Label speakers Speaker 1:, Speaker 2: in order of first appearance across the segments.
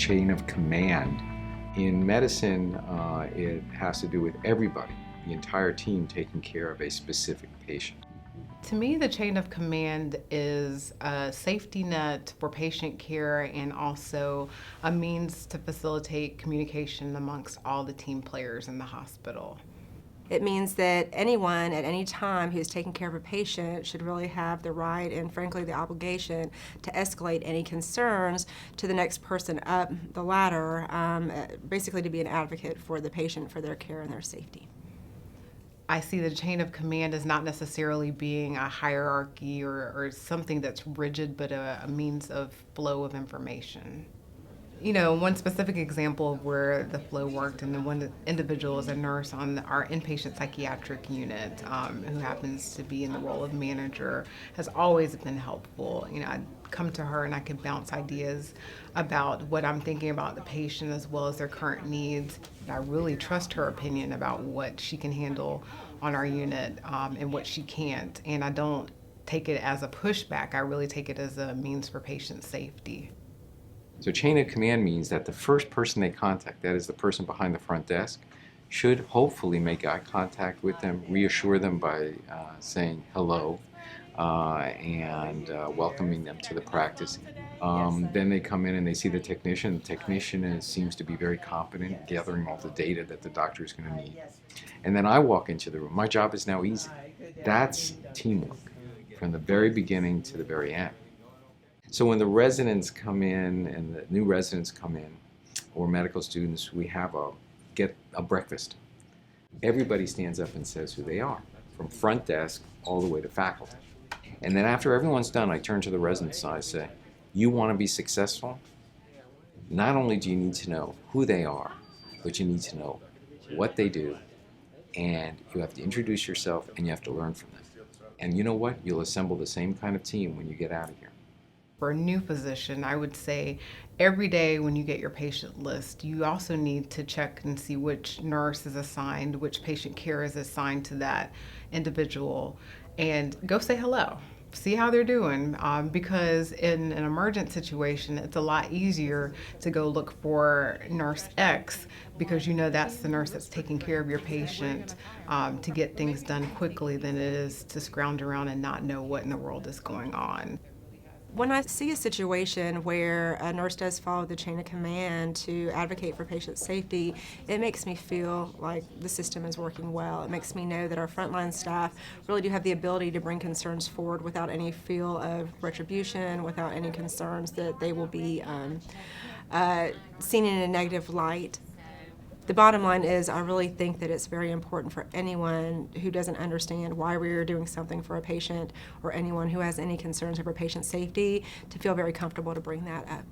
Speaker 1: chain of command. In medicine, it has to do with everybody, the entire team taking care of a specific patient.
Speaker 2: To me, the chain of command is a safety net for patient care and also a means to facilitate communication amongst all the team players in the hospital.
Speaker 3: It means that anyone at any time who's taking care of a patient should really have the right and frankly the obligation to escalate any concerns to the next person up the ladder, basically to be an advocate for the patient, for their care and their safety.
Speaker 2: I see the chain of command as not necessarily being a hierarchy or something that's rigid, but a means of flow of information. One specific example of where the flow worked, and the one individual is a nurse on our inpatient psychiatric unit who happens to be in the role of manager, has always been helpful. I'd come to her and I could bounce ideas about what I'm thinking about the patient as well as their current needs. I really trust her opinion about what she can handle on our unit and what she can't. And I don't take it as a pushback. I really take it as a means for patient safety.
Speaker 1: So chain of command means that the first person they contact, that is the person behind the front desk, should hopefully make eye contact with them, reassure them by saying hello and welcoming them to the practice. Then they come in and they see the technician. The technician seems to be very competent, gathering all the data that the doctor is going to need. And then I walk into the room. My job is now easy. That's teamwork from the very beginning to the very end. So when the residents come in and the new residents come in, or medical students, we get a breakfast. Everybody stands up and says who they are, from front desk all the way to faculty. And then after everyone's done, I turn to the residents and I say, you want to be successful? Not only do you need to know who they are, but you need to know what they do, and you have to introduce yourself and you have to learn from them. And you know what? You'll assemble the same kind of team when you get out of here.
Speaker 2: For a new physician, I would say every day when you get your patient list, you also need to check and see which nurse is assigned, which patient care is assigned to that individual, and go say hello. See how they're doing, because in an emergent situation, it's a lot easier to go look for nurse X because that's the nurse that's taking care of your patient to get things done quickly than it is to scrounge around and not know what in the world is going on.
Speaker 3: When I see a situation where a nurse does follow the chain of command to advocate for patient safety, it makes me feel like the system is working well. It makes me know that our frontline staff really do have the ability to bring concerns forward without any feel of retribution, without any concerns that they will be seen in a negative light. The bottom line is I really think that it's very important for anyone who doesn't understand why we are doing something for a patient, or anyone who has any concerns over patient safety, to feel very comfortable to bring that up.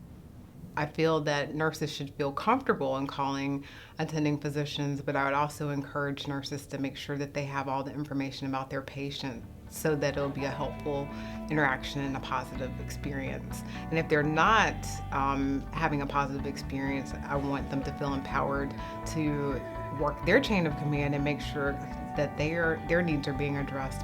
Speaker 2: I feel that nurses should feel comfortable in calling attending physicians, but I would also encourage nurses to make sure that they have all the information about their patient so that it'll be a helpful interaction and a positive experience. And if they're not having a positive experience, I want them to feel empowered to work their chain of command and make sure that their needs are being addressed.